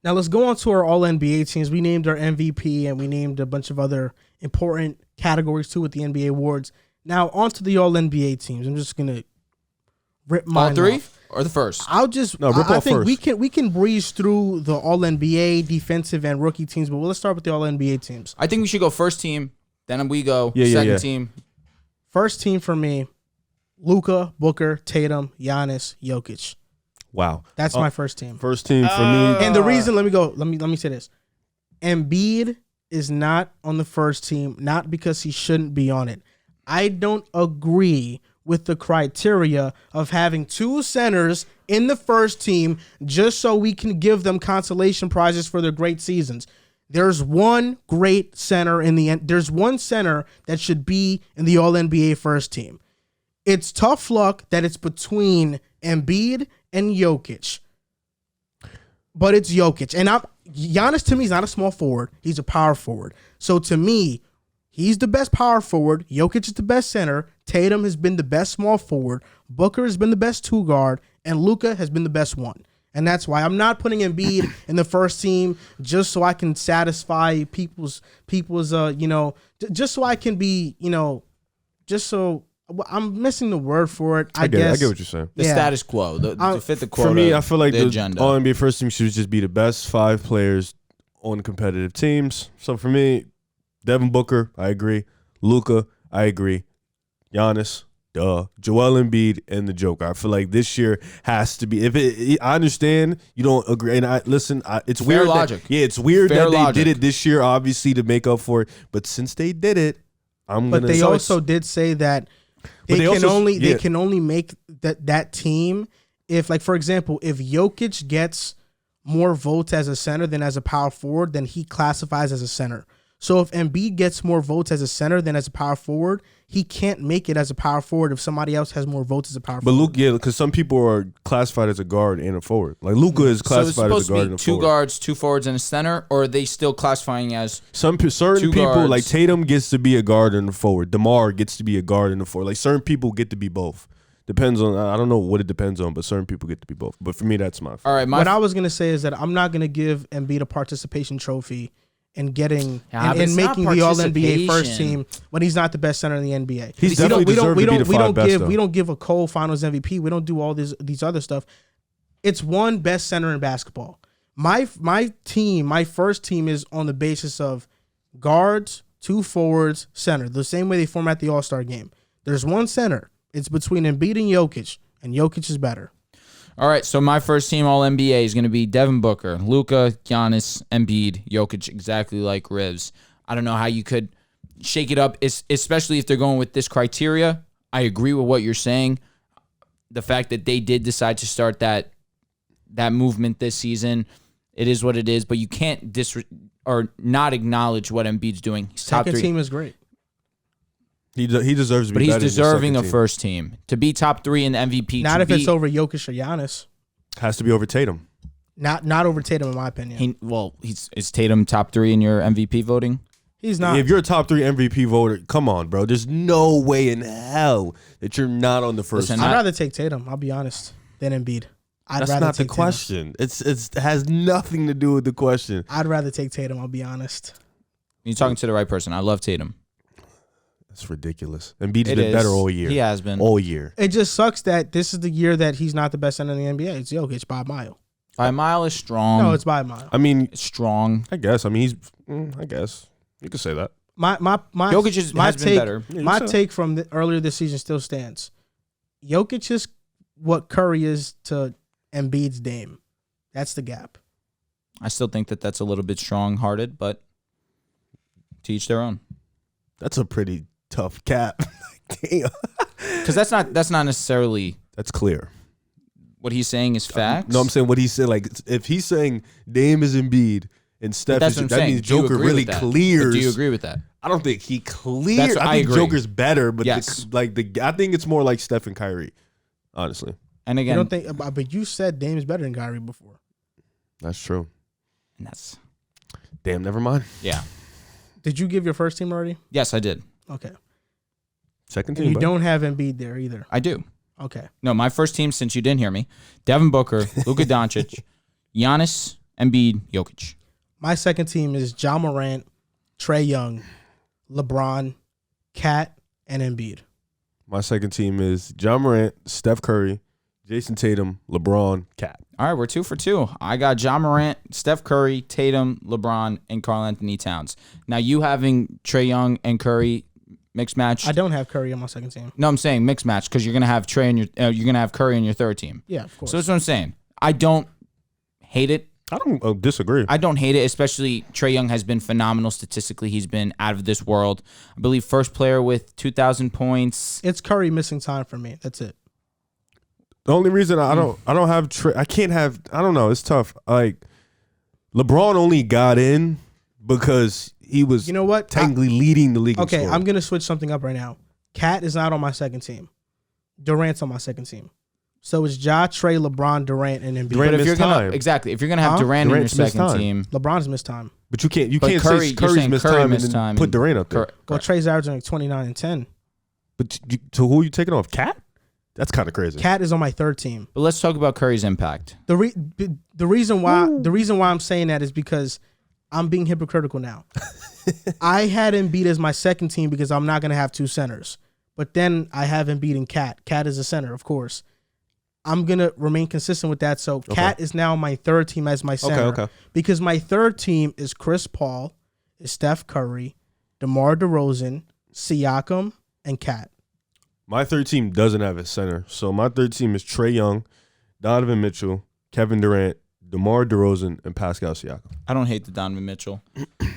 Now let's go on to our All NBA teams. We named our MVP and we named a bunch of other important categories too with the NBA awards. Now on to the All NBA teams. I'm just gonna rip mine all three off. or the first? I'll just. I think we can breeze through the All NBA defensive and rookie teams, but let's start with the All NBA teams. I think we should go first team, then we go second team. First team for me: Luka, Booker, Tatum, Giannis, Jokic. Wow, that's my first team. First team for me. And the reason, let me say this: Embiid is not on the first team, not because he shouldn't be on it. I don't agree with the criteria of having two centers in the first team just so we can give them consolation prizes for their great seasons. There's one great center in the end. There's one center that should be in the All NBA first team. It's tough luck that it's between Embiid and Jokic, but it's Jokic. And Giannis to me is not a small forward; he's a power forward. So to me, he's the best power forward. Jokic is the best center. Tatum has been the best small forward. Booker has been the best two guard, and Luka has been the best one. And that's why I'm not putting Embiid in the first team just so I can satisfy people's just so I can be, just so. I'm missing the word for it. I guess. I get what you're saying. The status quo, to fit the quota. For me, I feel like the agenda. All NBA first team should just be the best 5 players on competitive teams. So for me, Devin Booker, I agree. Luka, I agree. Giannis, Joel Embiid, and the Joker. I feel like this year has to be. I understand you don't agree, and it's fair weird. Logic. It's weird fair that logic. They did it this year, obviously to make up for it. But since they did it, But they also did say that. They can only make that team if, like, for example, if Jokic gets more votes as a center than as a power forward, then he classifies as a center. So if Embiid gets more votes as a center than as a power forward, he can't make it as a power forward if somebody else has more votes as a power forward. But Luka, because some people are classified as a guard and a forward. Like Luka is classified as a guard and a forward. So it's supposed to be 2 guards, 2 forwards, and a center, or are they still classifying as certain people? guards? Like Tatum gets to be a guard and a forward. DeMar gets to be a guard and a forward. Like certain people get to be both. Depends on. I don't know what it depends on, but certain people get to be both. But for me, that's my. All right. What I was gonna say is that I'm not gonna give Embiid a participation trophy. And making the All NBA first team when he's not the best center in the NBA. He's definitely deserved to be the 5 best. We don't give a Cole Finals MVP. We don't do all these other stuff. It's one best center in basketball. My first team is on the basis of guards, 2 forwards, center. The same way they format the All-Star game. There's one center. It's between Embiid and Jokic is better. All right, so my first team All NBA is going to be Devin Booker, Luka, Giannis, Embiid, Jokic, exactly like Rivs. I don't know how you could shake it up, especially if they're going with this criteria. I agree with what you're saying. The fact that they did decide to start that movement this season, it is what it is. But you can't not acknowledge what Embiid's doing. He's top 3. Second team is great. He deserves to be. But he's deserving of first team to be top 3 in the MVP. Not if it's over Jokic or Giannis. Has to be over Tatum. Not over Tatum, in my opinion. Is Tatum top 3 in your MVP voting? He's not. If you're a top 3 MVP voter, come on, bro. There's no way in hell that you're not on the first. I'd rather take Tatum. I'll be honest, than Embiid. That's not the question. It has nothing to do with the question. I'd rather take Tatum. I'll be honest. You're talking to the right person. I love Tatum. That's ridiculous. Embiid's been better all year. He has been. All year. It just sucks that this is the year that he's not the best center in the NBA. It's Jokic by a mile. By a mile is strong. No, it's by a mile. I mean, it's strong. I guess. I mean, I guess. You could say that. Jokic has been better. My take from earlier this season still stands. Jokic is what Curry is to Embiid's Dame. That's the gap. I still think that that's a little bit strong-hearted, but to each their own. That's a pretty tough cap. Damn. Because that's not necessarily. That's clear. What he's saying is facts. No, I'm saying what he said. Like if he's saying Dame is Embiid and Steph is, that means Joker really clears. But do you agree with that? I don't think he clears. I think Joker's better, but yes. I think it's more like Steph and Kyrie, honestly. And again, you don't think, but you said Dame is better than Kyrie before. That's true. And that's damn. Never mind. Yeah. Did you give your first team already? Yes, I did. Okay. Second team. And you don't have Embiid there either. I do. Okay. No, my first team, since you didn't hear me, Devin Booker, Luka Doncic, Giannis, Embiid, Jokic. My second team is Ja Morant, Trae Young, LeBron, Cat, and Embiid. My second team is John Morant, Steph Curry, Jason Tatum, LeBron, Cat. All right, we're 2 for 2. I got Ja Morant, Steph Curry, Tatum, LeBron, and Karl Anthony Towns. Now, you having Trae Young and Curry mixed match. I don't have Curry on my second team. No, I'm saying mixed match because you're gonna have you're gonna have Curry in your third team. Yeah, of course. So that's what I'm saying. I don't hate it. I don't disagree. I don't hate it, especially Trae Young has been phenomenal statistically. He's been out of this world. I believe first player with 2,000 points. It's Curry missing time for me. That's it. The only reason I don't have I can't have, I don't know, it's tough. Like LeBron only got in because he was, You know what? technically leading the league. in Okay, scoring. I'm gonna switch something up right now. Cat is not on my second team. Durant's on my second team. So it's Ja, Trae, LeBron, Durant, and Embiid. Durant But if you're missed gonna time. if you're gonna have Huh? Durant Durant's in your missed second time. team, LeBron's missed time. But you can't But say you're Curry's saying missed Curry time missed and time then put and- Durant up there. Well, Trae's averaging like 29 and 10. But so who are you taking off? Cat? That's kind of crazy. Cat is on my third team. but let's talk about Curry's impact. The reason why I'm saying that is because I'm being hypocritical now. I had Embiid as my second team because I'm not going to have two centers. But then I have Embiid and Cat. Cat is a center, of course. I'm going to remain consistent with that. So Cat is now my third team as my center. Okay. Because my third team is Chris Paul, is Steph Curry, DeMar DeRozan, Siakam, and Cat. My third team doesn't have a center. So my third team is Trae Young, Donovan Mitchell, Kevin Durant, DeMar DeRozan, and Pascal Siakam. I don't hate the Donovan Mitchell.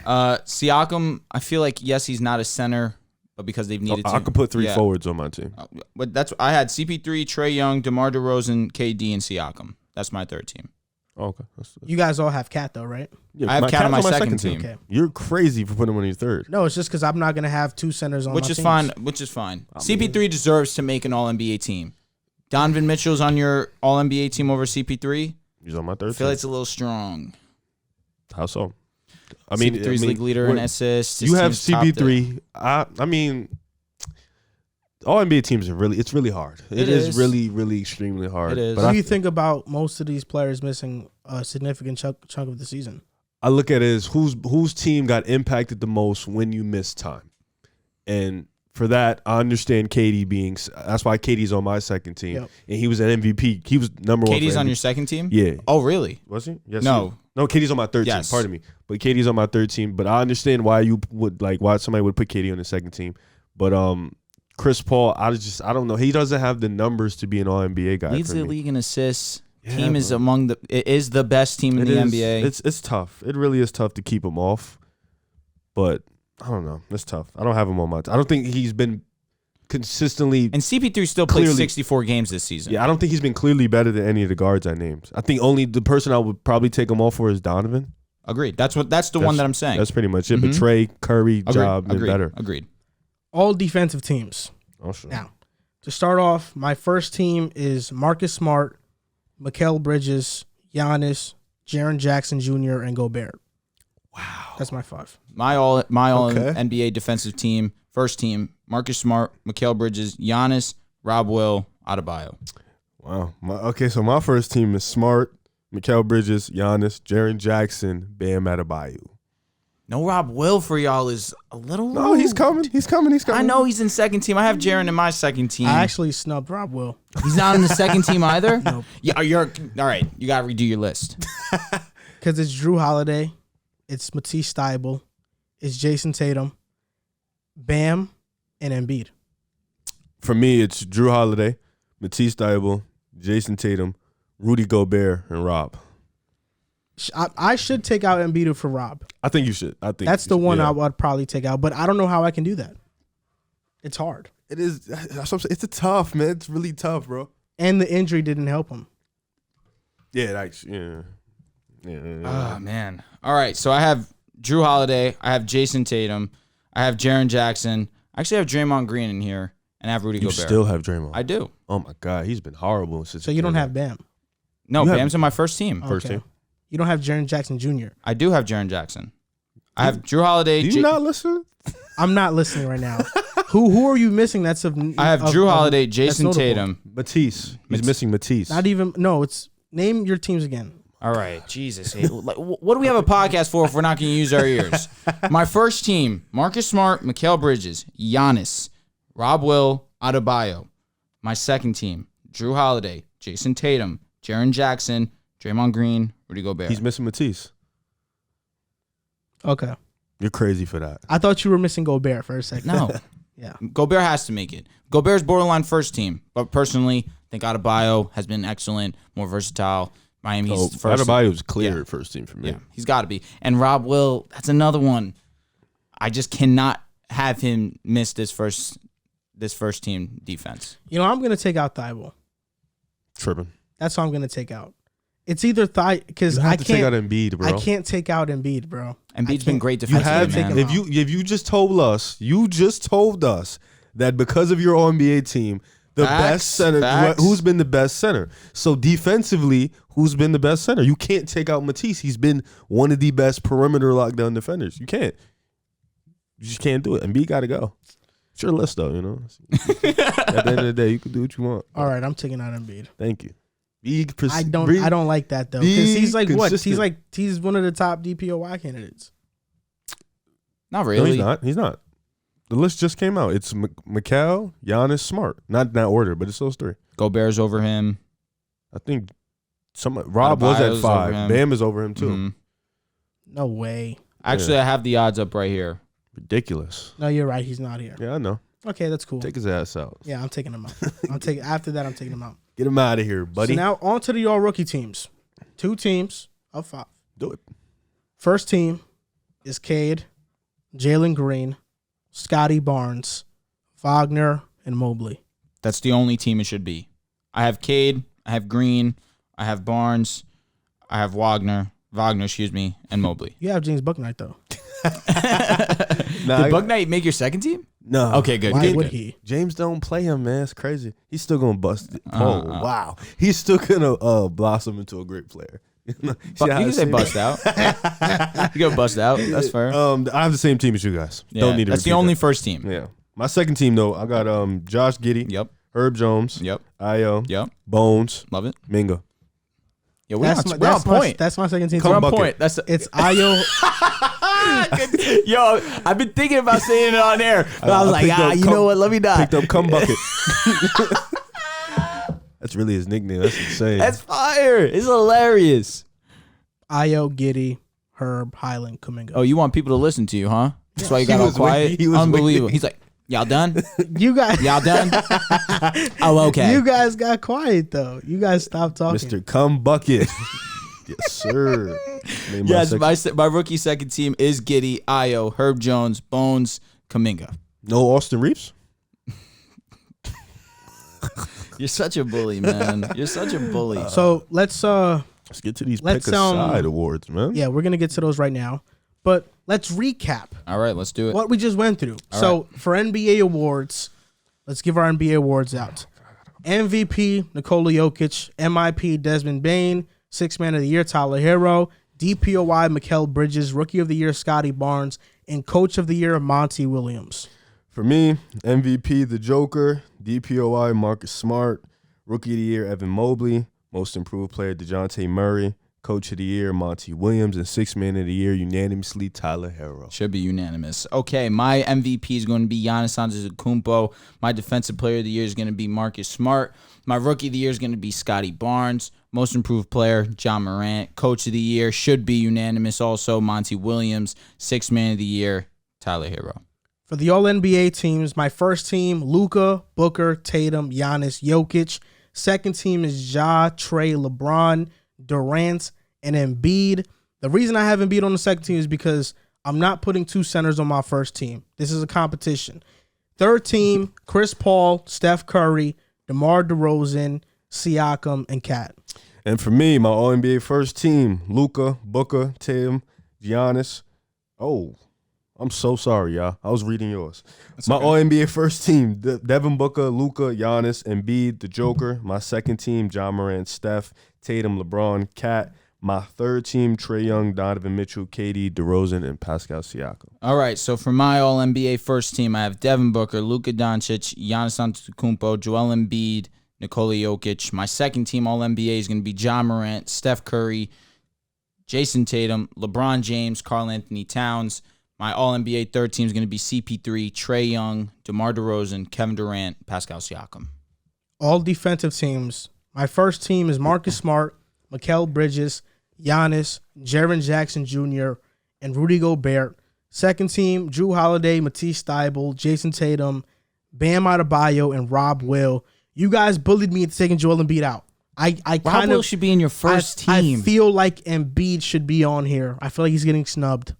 Siakam, I feel like yes, he's not a center, but because they've needed to. I could put three Yeah. forwards on my team. But I had CP3, Trae Young, DeMar DeRozan, KD, and Siakam. That's my third team. Oh, okay. You guys all have Cat, though, right? I have Cat on Cat's my second team. Okay. You're crazy for putting him on your third. No, it's just because I'm not going to have two centers on Which my is teams. fine. Which is fine. CP3 deserves to make an All NBA team. Donovan Mitchell's on your All NBA team over CP3. He's on my I third feel team. like it's a little strong. How so? I mean, CP3's league leader in assists. His You have team's topped it. CP3. I mean, all NBA teams are it's really hard. It is is. really, really extremely hard. It is. But What do you think about most of these players missing a significant chunk of the season? I look at it as whose team got impacted the most when you miss time. And for that, I understand KD being. That's why KD's on my second team. Yep. And he was an MVP. He was number one. KD's for on MVP. your second team? Yeah. Oh, really? Was he? Yes. No. No, KD's on my third Yes. team. Pardon me. But KD's on my third team. But I understand why you would why somebody would put KD on the second team. But Chris Paul, I don't know. He doesn't have the numbers to be an All NBA guy. Leads for the me. league in assists. Yeah, Team is bro. it is the best team in It the is. NBA. It's tough. It really is tough to keep him off. But I don't know. It's tough. I don't have him on my I don't think he's been consistently. And CP3 still played Clearly- 64 games this season. Yeah, I don't think he's been clearly better than any of the guards I named. I think only the person I would probably take him off for is Donovan. Agreed. That's the one that I'm saying. That's pretty much it. But Mhm. Trae, Curry, Agreed. Job, been Agreed. better. Agreed. All defensive teams. Oh, sure. Now, to start off, my first team is Marcus Smart, Mikal Bridges, Giannis, Jaren Jackson Jr., and Gobert. Wow. That's my five. My all Okay. NBA defensive team, first team, Marcus Smart, Mikal Bridges, Giannis, Rob Will, Adebayo. Wow. So my first team is Smart, Mikal Bridges, Giannis, Jaren Jackson, Bam Adebayo. No Rob Will for y'all is a little No, he's coming. He's coming. He's coming. I know he's in second team. I have Jaren in my second team. I actually snubbed Rob Will. He's not in the second team either? Nope. Yeah, you're all right. You gotta redo your list. Because it's Drew Holiday, it's Matisse Thybulle, it's Jason Tatum, Bam, and Embiid. For me, it's Drew Holiday, Matisse Thybulle, Jason Tatum, Rudy Gobert, and Rob. I should take out Embiid for Rob. I think you should. I think That's you the should, one yeah. I would probably take out, but I don't know how I can do that. It's hard. It is. That's what I'm saying. It's a tough, man. It's really tough, bro. And the injury didn't help him. Yeah, yeah. Oh man. All right. So I have Drew Holiday. I have Jason Tatum. I have Jaren Jackson. I actually have Draymond Green in here, and I have Rudy You Gobert. still have Draymond. I do. Oh my God, he's been horrible since. So you don't have Bam. No, You have- Bam's in my first team. First Okay. team. You don't have Jaren Jackson Jr. I do have Jaren Jackson. I have Drew Holiday. Do you not listen? I'm not listening right now. Who are you missing? That's of. I have Drew Holiday, that's Jason notable. Tatum. Matisse. He's missing Matisse. Not even. No, it's name your teams again. All right, Jesus. Hey, what do we have a podcast for if we're not going to use our ears? My first team, Marcus Smart, Mikal Bridges, Giannis, Rob Will, Adebayo. My second team, Drew Holiday, Jason Tatum, Jaren Jackson, Draymond Green, Rudy Gobert. He's missing Matisse. Okay. You're crazy for that. I thought you were missing Gobert for a second. No. Yeah. Gobert has to make it. Gobert's borderline first team, but personally, I think Adebayo has been excellent, more versatile. Miami's first. Adebayo's clear first team for me. Yeah, he's got to be. And Rob Will, that's another one. I just cannot have him miss this first team defense. You know, I'm going to take out Thibault. Tripping. That's what I'm going to take out. It's either because I can't take out Embiid, bro. I can't take out Embiid, bro. Embiid's been great You defensively, have man. if you just told us that because of your All NBA team, the best center, who's been the best center? So defensively, who's been the best center? You can't take out Matisse. He's been one of the best perimeter lockdown defenders. You can't. You just can't do it. Embiid got to go. It's your list, though. You know. At the end of the day, you can do what you want. All right, I'm taking out Embiid. Thank you. I don't like that though, because he's like consistent. what? He's one of the top DPOY candidates. Not really. No, he's not. The list just came out. It's Mikal, Giannis, Smart. Not in that order, but it's those three. Gobert's over him. I think Rob was at Adebayo's 5. over him. Bam is over him too. Mhm. No way. Actually, I have the odds up right here. Ridiculous. No, you're right. He's not here. Yeah, I know. Okay, that's cool. Take his ass out. Yeah, I'm taking him out. After that, I'm taking him out. Get him out of here, buddy. So now on to the all rookie teams. 2 teams of 5. Do it. First team is Cade, Jalen Green, Scotty Barnes, Wagner, and Mobley. That's the only team it should be. I have Cade, I have Green, I have Barnes, I have Wagner, and Mobley. You have James Bucknight though. Did Bucknight make your second team? No. Okay, good. Why good, would good. he? James don't play him, man. It's crazy. He's still gonna bust it. Wow. He's still gonna blossom into a great player. You can say bust out. You go bust out. That's fair. I have the same team as you guys. Yeah, Don't need to that's the repeat only that. first team. Yeah. My second team though, I got Josh Giddey. Yep. Herb Jones. Yep. Io. Yep. Bones. Love it. Minga. Yeah, we're on point. That's my second team. We're on bucket. point. It's Ayo. Yo, I've been thinking about saying it on air, but I was like, you know what? Let me not. Picked up Cum Bucket. That's really his nickname. That's insane. That's fire. It's hilarious. Ayo, Giddy, Herb, Highland, Kuminga. Oh, you want people to listen to you, huh? That's why you got He all was quiet. waiting. He was Unbelievable. waiting. He's like, y'all done? You guys, Y'all done? Oh, okay. you guys got quiet though. You guys stopped talking. Mr. Cum Bucket. Yes, sir. Name Yes, my section. my rookie second team is Giddy, Ayo, Herb Jones, Bones, Kuminga. No Austin Reeves? You're such a bully, man. You're such a bully. So let's get to these Let's, pick a side awards, man. yeah, we're gonna get to those right now. But let's recap All right, let's do it. what we just went through. So for NBA awards, let's give our NBA awards out. MVP Nikola Jokic, MIP Desmond Bane, Sixth Man of the Year Tyler Hero, DPOY Mikal Bridges, Rookie of the Year Scotty Barnes, and Coach of the Year Monty Williams. For me, MVP the Joker, DPOI Marcus Smart, Rookie of the Year Evan Mobley, Most Improved Player DeJounte Murray, Coach of the Year Monty Williams, and Sixth Man of the Year unanimously Tyler Hero. Should be unanimous. Okay, my MVP is going to be Giannis Antetokounmpo. My Defensive Player of the Year is going to be Marcus Smart. My Rookie of the Year is going to be Scotty Barnes. Most Improved Player, John Morant. Coach of the Year should be unanimous also, Monty Williams. Sixth Man of the Year, Tyler Hero. For the All-NBA teams, my first team, Luka, Booker, Tatum, Giannis, Jokic. Second team is Ja, Trey, LeBron, Durant, and Embiid. The reason I have Embiid on the second team is because I'm not putting 2 centers on my first team. This is a competition. Third team, Chris Paul, Steph Curry, DeMar DeRozan, Siakam, and Kat. And for me, my All-NBA first team, Luka, Booker, Tatum, Giannis. Oh, I'm so sorry, y'all. I was reading yours. My All-NBA first team, Devin Booker, Luka, Giannis, Embiid, the Joker. My second team, John Morant, Steph, Tatum, LeBron, Kat. My third team, Trae Young, Donovan Mitchell, KD, DeRozan, and Pascal Siakam. All right, so for my All-NBA first team, I have Devin Booker, Luka Doncic, Giannis Antetokounmpo, Joel Embiid, Nikola Jokic. My second team All-NBA is going to be John Morant, Steph Curry, Jason Tatum, LeBron James, Karl Anthony Towns. My All-NBA third team is going to be CP3, Trae Young, DeMar DeRozan, Kevin Durant, Pascal Siakam. All defensive teams. My first team is Marcus Smart, Mikal Bridges, Giannis, Jaren Jackson Jr., and Rudy Gobert. Second team, Drew Holiday, Matisse Thybulle, Jason Tatum, Bam Adebayo, and Rob Will. You guys bullied me into taking Joel Embiid out. I Rob kind Will of should be in your first team. I feel like Embiid should be on here. I feel like he's getting snubbed.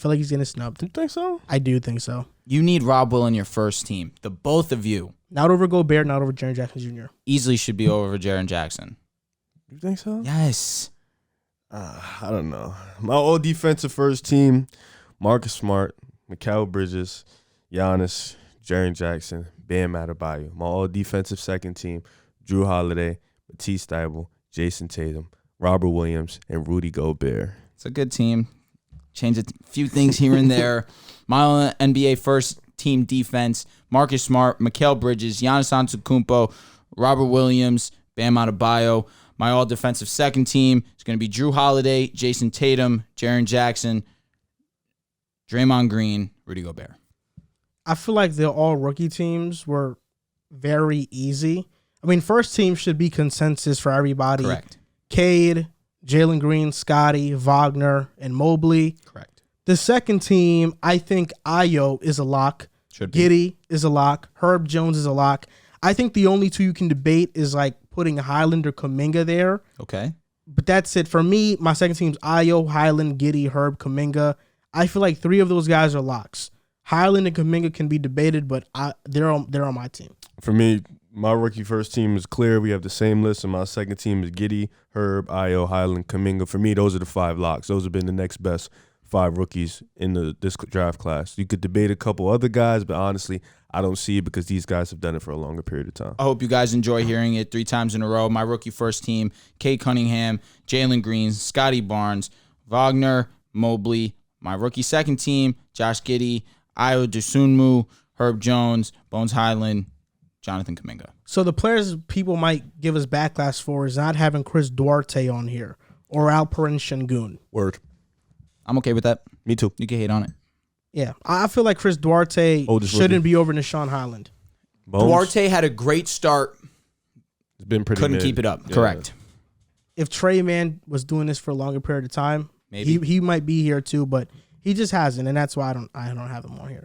You think so? I do think so. You need Rob Will in your first team. The both of you Not over Gobert, not over Jaren Jackson Jr. easily should be over Jaren Jackson. You think so? Yes. I don't know. My all defensive first team, Marcus Smart, Mikal Bridges, Giannis, Jaren Jackson, Bam Adebayo. My all defensive second team, Drew Holiday, Matisse Thybulle, Jason Tatum, Robert Williams, and Rudy Gobert. It's a good team. Change a few things here and there. My NBA first team defense, Marcus Smart, Mikal Bridges, Giannis Antetokounmpo, Robert Williams, Bam Adebayo. My all defensive second team is going to be Drew Holiday, Jason Tatum, Jaren Jackson, Draymond Green, Rudy Gobert. I feel like the all rookie teams were very easy. I mean, first team should be consensus for everybody. Correct. Cade, Jalen Green, Scotty, Wagner, and Mobley. Correct. The second team, I think Ayo is a lock. Should be. Giddey is a lock. Herb Jones is a lock. I think the only two you can debate is like putting Highland or Kuminga there. Okay. But that's it. For me, my second team's Ayo, Highland, Giddey, Herb, Kuminga. I feel like three of those guys are locks. Highland and Kuminga can be debated, but they're on my team. For me, my rookie first team is clear. We have the same list, and my second team is Giddey, Herb, Ayo, Highland, Kuminga. For me, those are the 5 locks. Those have been the next best 5 rookies in this draft class. You could debate a couple other guys, but honestly, I don't see it because these guys have done it for a longer period of time. I hope you guys enjoy hearing it 3 times in a row. My rookie first team, Cade Cunningham, Jalen Green, Scotty Barnes, Wagner, Mobley. My rookie second team, Josh Giddey, Ayo Dosunmu, Herb Jones, Bones Highland, Jonathan Kuminga. So the players people might give us backlash for is not having Chris Duarte on here or Alperen Şengün. Word. I'm okay with that. Me too. You can hate on it. Yeah, I feel like Chris Duarte shouldn't be over Nishan Highland. Bones, Duarte had a great start. it's been pretty Couldn't mid. keep it up. Yeah. Correct. If Trey Man was doing this for a longer period of time, Maybe. he might be here too, but he just hasn't, and that's why I don't have him on here.